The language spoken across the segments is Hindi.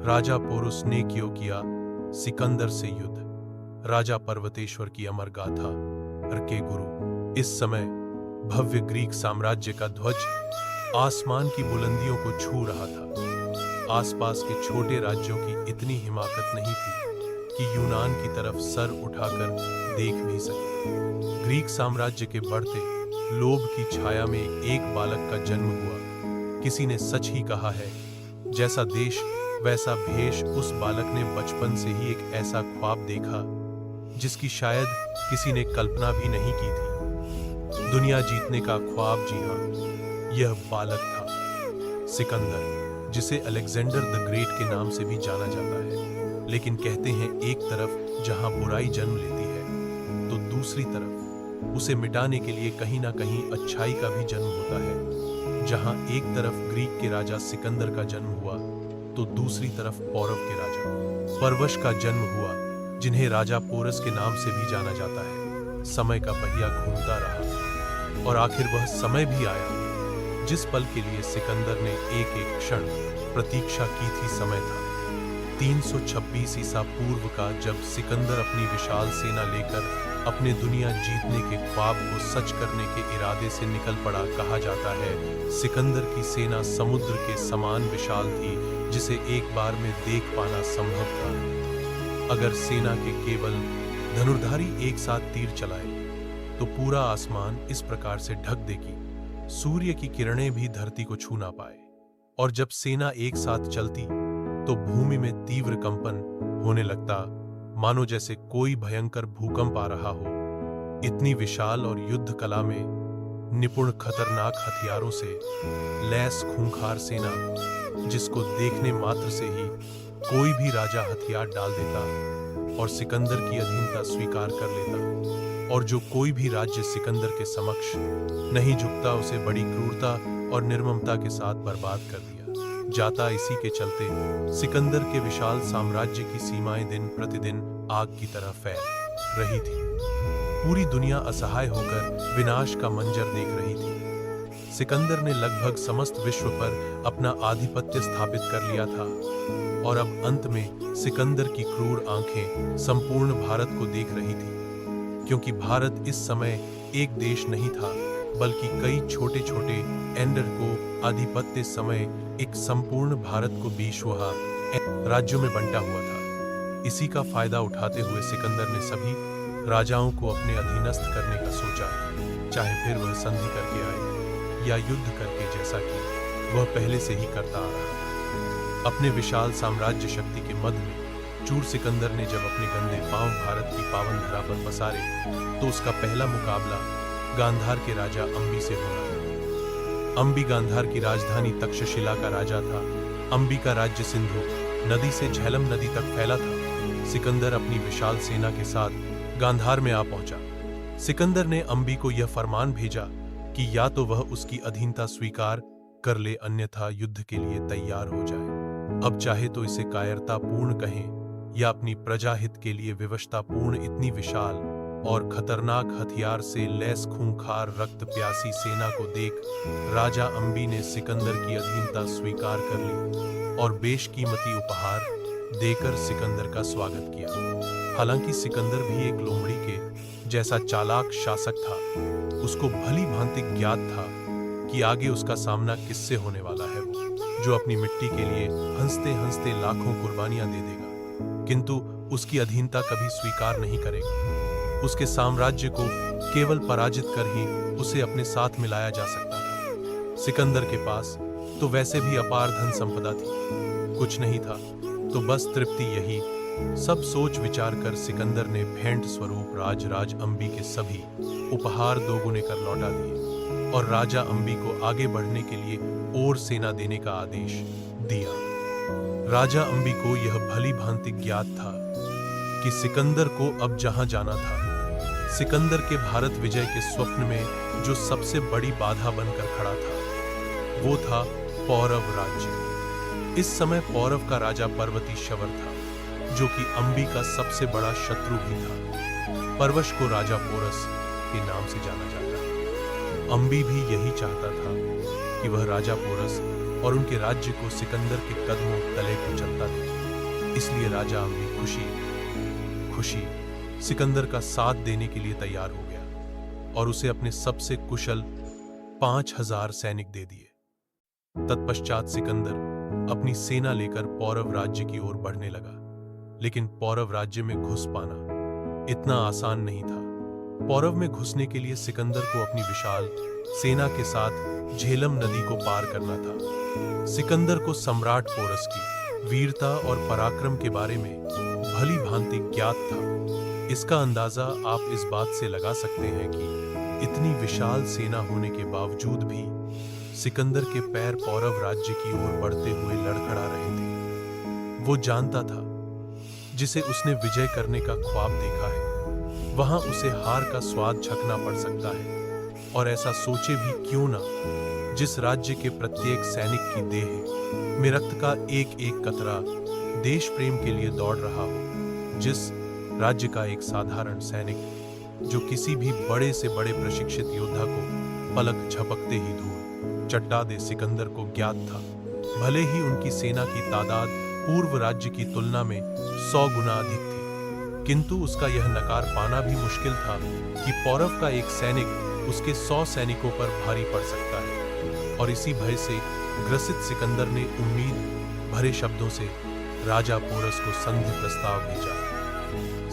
राजा पोरुस ने क्यों किया सिकंदर से युद्ध। राजा पर्वतेश्वर की अमर गाथा के गुरु। इस समय भव्य ग्रीक साम्राज्य का ध्वज आसमान की बुलंदियों को छू रहा था। आसपास के छोटे राज्यों की इतनी हिमाकत नहीं थी कि यूनान की तरफ सर उठाकर देख भी सके। ग्रीक साम्राज्य के बढ़ते लोभ की छाया में एक बालक का जन्म हुआ। किसी ने सच ही कहा है, जैसा देश वैसा भेष। उस बालक ने बचपन से ही एक ऐसा ख्वाब देखा जिसकी शायद किसी ने कल्पना भी नहीं की थी। दुनिया जीतने का ख्वाब। जी हाँ, यह बालक था सिकंदर, जिसे अलेक्जेंडर द ग्रेट के नाम से भी जाना जाता है। लेकिन कहते हैं एक तरफ जहां बुराई जन्म लेती है तो दूसरी तरफ उसे मिटाने के लिए कहीं ना कहीं अच्छाई का भी जन्म होता है। जहां एक तरफ ग्रीक के राजा सिकंदर का जन्म हुआ तो दूसरी तरफ पौरव के राजा परवश का जन्म हुआ, जिन्हें राजा पोरस के नाम से भी जाना जाता है। समय का पहिया घूमता रहा और आखिर वह समय भी आया जिस पल के लिए सिकंदर ने एक एक क्षण प्रतीक्षा की थी। समय था 326 ईसा पूर्व का, जब सिकंदर अपनी विशाल सेना लेकर अपने दुनिया जीतने के ख्वाब को सच करने के इरादे से निकल पड़ा। कहा जाता है सिकंदर की सेना समुद्र के समान विशाल थी, जिसे एक बार में देख पाना संभव था। अगर सेना के केवल धनुर्धारी एक साथ तीर चलाए तो पूरा आसमान इस प्रकार से ढक देगी सूर्य की किरणें भी धरती को छू ना पाए। और जब सेना एक साथ चलती तो भूमि में तीव्र कंपन होने लगता, मानो जैसे कोई भयंकर भूकंप आ रहा हो। इतनी विशाल और युद्ध कला में निपुण खतरनाक हथियारों से लैस खूंखार सेना, जिसको देखने मात्र से ही कोई भी राजा हथियार डाल देता और सिकंदर की अधीनता स्वीकार कर लेता। और जो कोई भी राज्य सिकंदर के समक्ष नहीं झुकता, उसे बड़ी क्रूरता और निर्ममता के साथ बर्बाद कर दिया जाता। इसी के चलते सिकंदर के विशाल साम्राज्य की सीमाएं दिन प्रतिदिन आग की तरह फैल रही थी। पूरी दुनिया असहाय होकर विनाश का मंजर देख रही थी। सिकंदर ने लगभग समस्त विश्व पर अपना आधिपत्य स्थापित कर लिया था और अब अंत में सिकंदर की क्रूर आंखें संपूर्ण भारत को देख रही थी, क्योंकि भारत इस समय एक देश नहीं था बल्कि कई छोटे छोटे एंडर को आधिपत्य समय एक संपूर्ण भारत को 20 राज्यों में बंटा हुआ था। इसी का फायदा उठाते हुए सिकंदर ने सभी राजाओं को अपने अधीनस्थ करने का सोचा, चाहे फिर वह संधि करके आए या युद्ध करके, जैसा कि वह पहले से ही करता आ रहा। अपने विशाल साम्राज्य शक्ति के मध्य में चूर सिकंदर ने जब अपने गंदे पांव भारत की पावन धरा पर पसारे तो उसका पहला मुकाबला गांधार के राजा अंबी से होना। अंबी गांधार की राजधानी तक्षशिला का राजा था। अंबी का राज्य सिंधु नदी से झेलम नदी तक फैला था। सिकंदर अपनी विशाल सेना के साथ गांधार में आ पहुंचा। सिकंदर ने अंबी को यह फरमान भेजा कि या तो वह उसकी अधीनता स्वीकार कर ले, अन्यथा युद्ध के लिए तैयार हो जाए। अब चाहे तो इसे कायरतापूर्ण कहें या अपनी प्रजाहित के लिए विवशतापूर्ण, इतनी विशाल और खतरनाक हथियार से लैस खूंखार रक्त प्यासी सेना को देख राजा अंबी ने सिकंदर की अधीनता स्वीकार कर ली और बेशकीमती उपहार देकर सिकंदर का स्वागत किया। हालांकि सिकंदर भी एक लोमड़ी के जैसा चालाक शासक था। उसको भली भांति ज्ञात था कि आगे उसका सामना किससे होने वाला है, वो जो अपनी मिट्टी के लिए हंसते हंसते लाखों कुर्बानियां दे देगा, किंतु उसकी अधीनता कभी स्वीकार नहीं करेगा। उसके साम्राज्य को केवल पराजित कर ही उसे अपने साथ मिलाया जा सकता था। सिकंदर के पास तो वैसे भी अपार धन संपदा थी, कुछ नहीं था तो बस तृप्ति। यही सब सोच विचार कर सिकंदर ने भेंट स्वरूप राज अंबी के सभी उपहार दोगुने कर लौटा दिए और राजा अंबी को आगे बढ़ने के लिए और सेना देने का आदेश दिया। राजा अंबी को यह भली भांति ज्ञात था कि सिकंदर को अब जहां जाना था, सिकंदर के भारत विजय के स्वप्न में जो सबसे बड़ी बाधा बनकर खड़ा था, वो था पौरव राज्य। इस समय पौरव का राजा पर्वती शवर था, जो कि अंबी का सबसे बड़ा शत्रु भी था। परवश को राजा पोरस के नाम से जाना जाता है। अंबी भी यही चाहता था कि वह राजा पोरस और उनके राज्य को सिकंदर के कदमों तले को चलता देखे। इसलिए राजा भी खुशी खुशी सिकंदर का साथ देने के लिए तैयार हो गया और उसे अपने सबसे कुशल 5,000 सैनिक दे दिए। तत्पश्चात सिकंदर अपनी सेना लेकर पौरव राज्य की ओर बढ़ने लगा, लेकिन पौरव राज्य में घुस पाना इतना आसान नहीं था। पौरव में घुसने के लिए सिकंदर को अपनी विशाल सेना के साथ झेलम नदी को पार करना था। सिकंदर को सम्राट पोरस की वीरता और पराक्रम के बारे में भली भांति ज्ञात था। इसका अंदाजा आप इस बात से लगा सकते हैं कि इतनी विशाल सेना होने के बावजूद भी सिकंदर के पैर पौरव राज्य की ओर बढ़ते हुए लड़खड़ा रहे थे। वो जानता था जिसे उसने विजय करने का ख्वाब देखा है, वहां उसे हार का स्वाद चखना पड़ सकता है। और ऐसा सोचे भी क्यों ना, जिस राज्य के प्रत्येक सैनिक की देह में रक्त का एक एक कतरा देश प्रेम के लिए दौड़ रहा हो, जिस राज्य का एक साधारण सैनिक जो किसी भी बड़े से बड़े प्रशिक्षित योद्धा को पलक झपकते ही दूर चट्टा दे, सिकंदर को ज्ञात था। भले ही उनकी सेना की तादाद पूर्व राज्य की तुलना में 100 गुना अधिक थी, किंतु उसका यह नकार पाना भी मुश्किल था कि पौरव का एक सैनिक उसके 100 सैनिकों पर भारी पड़ सकता है। और इसी भय से ग्रसित सिकंदर ने उम्मीद भरे शब्दों से राजा पोरस को संधि प्रस्ताव भेजा।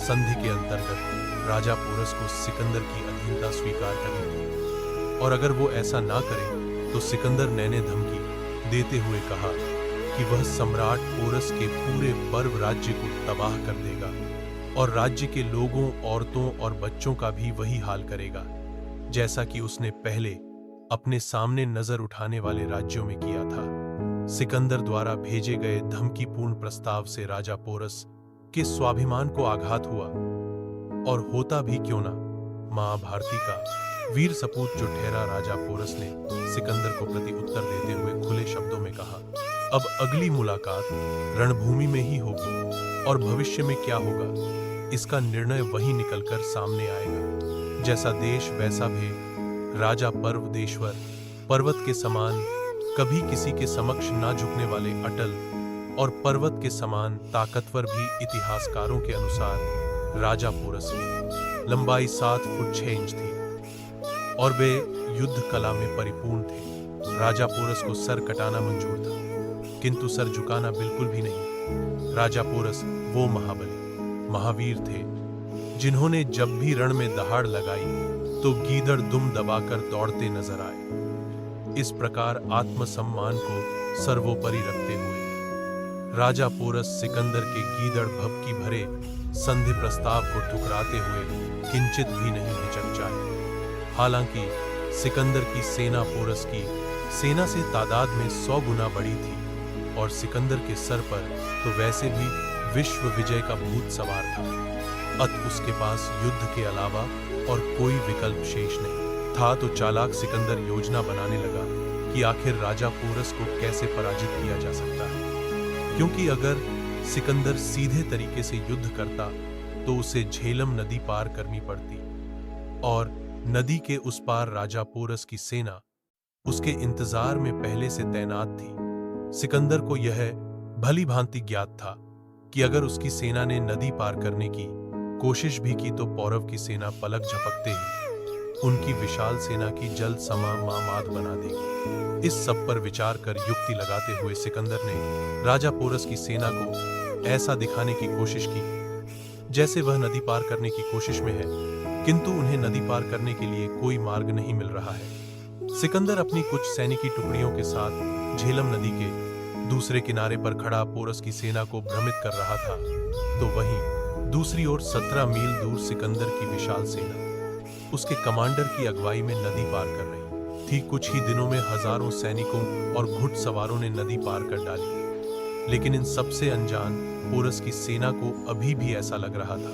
संधि के अंतर्गत राजा पोरस को सिकंदर की अधीनता स्वीकार करनी थी, और अगर वो ऐसा ना करे तो सिकंदर ने धमकी देते हुए कहा कि वह सम्राट पोरस के पूरे पर्व राज्य को तबाह कर देगा और राज्य के लोगों, औरतों और बच्चों का भी वही हाल करेगा जैसा कि उसने पहले अपने सामने नजर उठाने वाले राज्यों में किया था। सिकंदर द्वारा भेजे गए धमकीपूर्ण प्रस्ताव से राजा पोरस के स्वाभिमान को आघात हुआ, और होता भी क्यों ना, मां भारती का वीर सपूत जो ठहरा राजा पोरस ने सिकंदर को प्रति उत्तर देते हुए खुले शब्दों में कहा, अब अगली मुलाकात रणभूमि में ही होगी और भविष्य में क्या होगा इसका निर्णय वही निकलकर सामने आएगा। जैसा देश वैसा भेद। राजा पर्वतेश्वर पर्वत के समान कभी किसी के समक्ष ना झुकने वाले अटल और पर्वत के समान ताकतवर भी इतिहासकारों के अनुसार राजा पोरस की लंबाई 7 फुट 6 इंच थी और वे युद्ध कला में परिपूर्ण थे। राजा पोरस को सर कटाना मंजूर था, किंतु सर झुकाना बिल्कुल भी नहीं। राजा पोरस वो महावीर थे जिन्होंने जब भी रण में दहाड़ लगाई तो गीदड़ दुम दबाकर दौड़ते नजर आए। इस प्रकार आत्मसम्मान को सर्वोपरि रखते हुए राजा पोरस सिकंदर के गीदड़ भभकी भरे संधि प्रस्ताव को ठुकराते हुए किंचित भी नहीं हिचकचाए। हालांकि सिकंदर की सेना पोरस की सेना से तादाद में 100 गुना बड़ी थी और सिकंदर के सर पर तो वैसे भी विश्व विजय का भूत सवार था। अत उसके पास युद्ध के अलावा और कोई विकल्प शेष नहीं था। तो चालाक सिकंदर योजना बनाने लगा कि आखिर राजा पोरस को कैसे पराजित किया जा सकता है, क्योंकि अगर सिकंदर सीधे तरीके से युद्ध करता तो उसे झेलम नदी पार करनी पड़ती और नदी के उस पार राजा पोरस की सेना उसके इंतजार में पहले से तैनात थी। सिकंदर को यह भली भांति ज्ञात था कि अगर उसकी सेना ने नदी पार करने की कोशिश भी की तो पौरव की सेना पलक झपकते ही उनकी विशाल सेना की जल समा मामाद बना देगी। इस सब पर विचार कर युक्ति लगाते हुए सिकंदर ने राजा पोरस की सेना को ऐसा दिखाने की कोशिश की जैसे वह नदी पार करने की कोशिश में है, किंतु उन्हें नदी पार करने के लिए कोई मार्ग नहीं मिल रहा है। सिकंदर अपनी कुछ सैनिकी टुकड़ियों के साथ झेलम नदी के दूसरे किनारे पर खड़ा पोरस की सेना को भ्रमित कर रहा था, तो वहीं दूसरी ओर 17 मील दूर सिकंदर की विशाल सेना उसके कमांडर की अगुवाई में नदी पार कर रही थी। कुछ ही दिनों में हजारों सैनिकों और घुड़सवारों ने नदी पार कर डाली, लेकिन इन सबसे अनजान पोरस की सेना को अभी भी ऐसा लग रहा था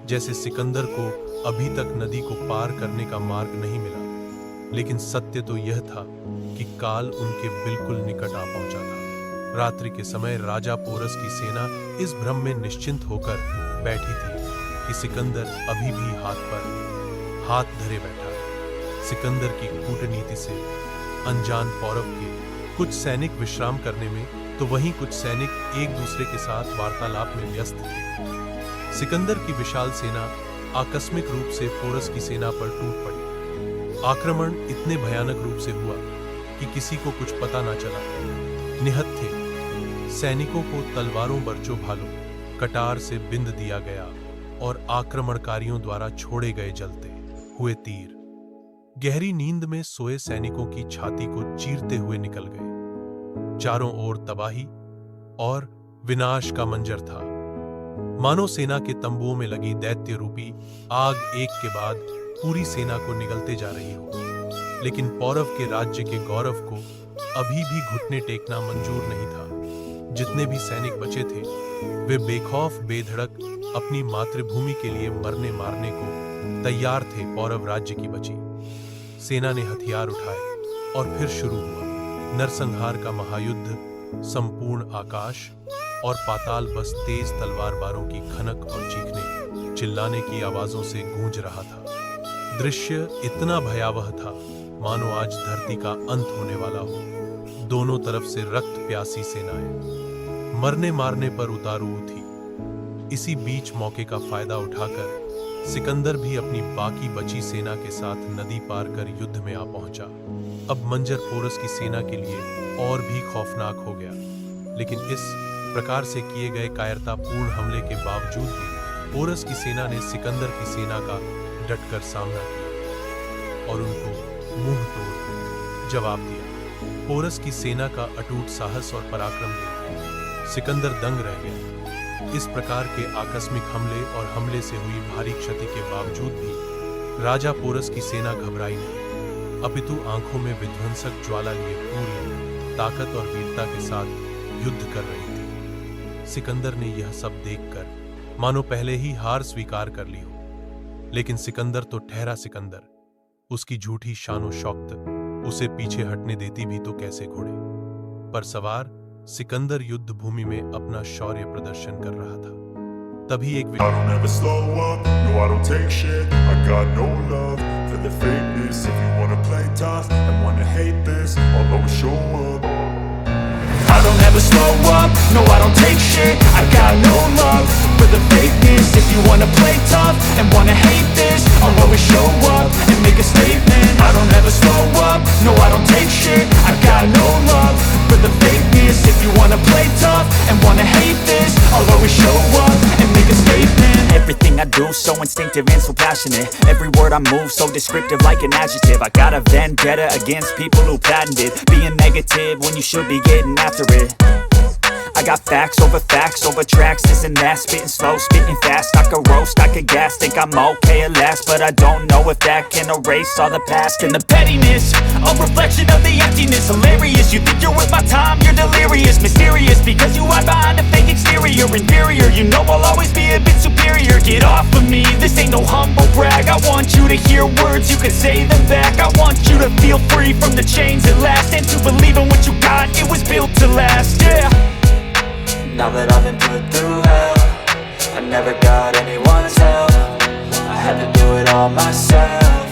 जैसे सिकंदर को अभी तक नदी को पार करने का मार्ग नहीं मिला। लेकिन सत्य तो यह था कि काल उनके बिल्कुल निकट आ पहुंचा था। रात्रि के समय राजा पोरस की सेना इस भ्रम में निश्चिंत होकर बैठी थी कि सिकंदर अभी भी हाथ पर हाथ धरे बैठा है। सिकंदर की कूटनीति से अनजान पौरव के कुछ सैनिक विश्राम करने में तो वहीं कुछ सैनिक एक दूसरे के साथ वार्तालाप में व्यस्त थे। सिकंदर की विशाल सेना आकस्मिक रूप से पोरस की सेना पर टूट पड़ी। आक्रमण इतने भयानक रूप से हुआ कि किसी को कुछ पता ना चला। निहत्थे सैनिकों को तलवारों बर्छों भालों कटार से बिंद दिया गया और आक्रमणकारियों द्वारा छोड़े गए जलते हुए तीर गहरी नींद में सोए सैनिकों की छाती को चीरते हुए निकल गए। चारों ओर तबाही और विनाश का मंजर था। मानो सेना के तंबुओं में लगी दैत्य रूपी आग एक के बाद पूरी सेना को निगलते जा रही हो। लेकिन पौरव के राज्य के गौरव को अभी भी घुटने टेकना मंजूर नहीं था। जितने भी सैनिक बचे थे वे बेखौफ बेधड़क अपनी मातृभूमि के लिए मरने मारने को तैयार थे। पौरव राज्य की बची सेना ने हथियार उठाए और फिर शुरू हुआ नरसंहार का महायुद्ध। संपूर्ण आकाश और पाताल बस तेज तलवारबारों की खनक और चीखने चिल्लाने की आवाजों से गूंज रहा था। दृश्य इतना भयावह था मानो आज धरती का अंत होने वाला हो। दोनों तरफ से रक्त प्यासी सेनाएं मरने मारने पर उतारू थी। इसी बीच मौके का फायदा उठाकर सिकंदर भी अपनी बाकी बची सेना के साथ नदी पार कर युद्ध में आ पहुंचा। अब मंजर पोरस की सेना के लिए और भी खौफनाक हो गया। लेकिन इस प्रकार से किए गए कायरतापूर्ण हमले के बावजूद भी पोरस की सेना ने सिकंदर की सेना का डटकर सामना किया और उनको मुंह तोड़ जवाब दिया। पोरस की सेना का अटूट साहस और पराक्रम देख सिकंदर दंग रह गया। इस प्रकार के आकस्मिक हमले और हमले से हुई भारी क्षति के बावजूद भी राजा पोरस की सेना घबराई नहीं, अपितु आंखों में विध्वंसक ज्वाला लिए पूरी ताकत और वीरता के साथ युद्ध कर रही थी। सिकंदर ने यह सब देखकर मानो पहले ही हार स्वीकार कर ली हो। लेकिन सिकंदर तो ठहरा सिकंदर। उसकी झूठी शानो शौकत उसे पीछे हटने देती भी तो कैसे घोड़े पर सवार सिकंदर युद्ध भूमि में अपना शौर्य प्रदर्शन कर रहा था। तभी एक I don't ever slow up, no I don't take shit. I got no love for the fakeness. If you wanna play tough and wanna hate this, I'll always show up. I don't ever slow up, no I don't take shit. I got no love for the fakeness. If you wanna play tough and wanna hate this, I'll always show up and make a statement. I don't ever slow up, no I don't take shit. I got no love for the fakeness. If you wanna play tough and wanna hate this, I'll always show up and make a statement. Everything I do so instinctive and so passionate. Every word I move so descriptive like an adjective. I got a vendetta against people who patented being negative when you should be getting after it. I got facts over tracks, this and that. Spitting slow, spitting fast. I could roast, I could gas. Think I'm okay at last, but I don't know if that can erase all the past. And the pettiness, a reflection of the emptiness. Hilarious, you think you're worth my time, you're delirious. Mysterious, because you hide behind a fake exterior. Inferior, you know I'll always be a bit superior. Get off of me, this ain't no humble brag. I want you to hear words, you can say them back. I want you to feel free from the chains at last, and to believe in what you got, it was built to last, yeah. Now that I've been put through hell, I never got anyone's help. I had to do it all myself.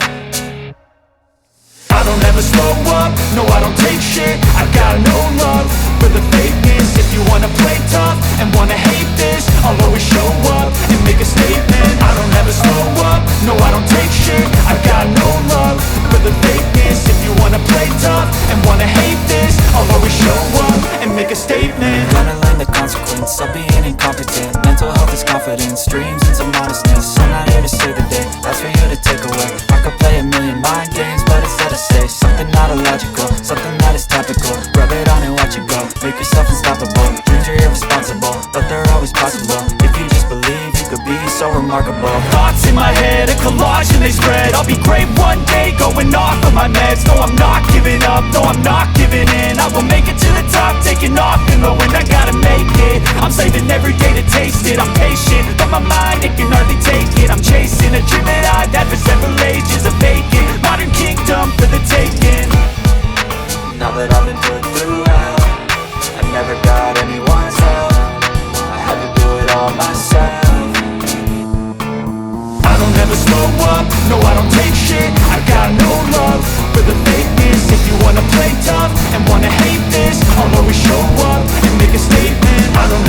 I don't ever slow up, no I don't take shit. I got no love for the fakeness. If you wanna play tough and wanna hate this, I'll always show up and make a statement. I don't ever slow up, no I don't take shit. I got no love for the fakeness. If you wanna play tough and wanna hate this, I'll always show up and make a statement. Gonna learn the consequence of being incompetent. Mental health is confidence, dreams and some modestness. I'm not here to save the day, that's for you to take away. I could play a million mind games, but instead I say something not illogical, something that is topical. Rub it on and watch it go, make yourself unstoppable. Dreams are irresponsible, but they're always possible. If you just believe, you could be so remarkable. Thoughts in my head, a collage and they spread. I'll be great one day, going off of my meds. No, I'm not giving up, no, I'm not giving in. I will make it to the top, taking off in the wind. I gotta make it, I'm saving every day to taste it. I'm patient, but my mind, it can hardly take it. I'm chasing a dream that I've had for several ages. A vacant, modern kingdom for the taking. Now that I've been put through hell, I never got anyone's help. I had to do it all myself. I don't ever slow up, no I don't take shit. I got no love for the fakeness. If you wanna play tough and wanna hate this, I'll always show up and make a statement. I don't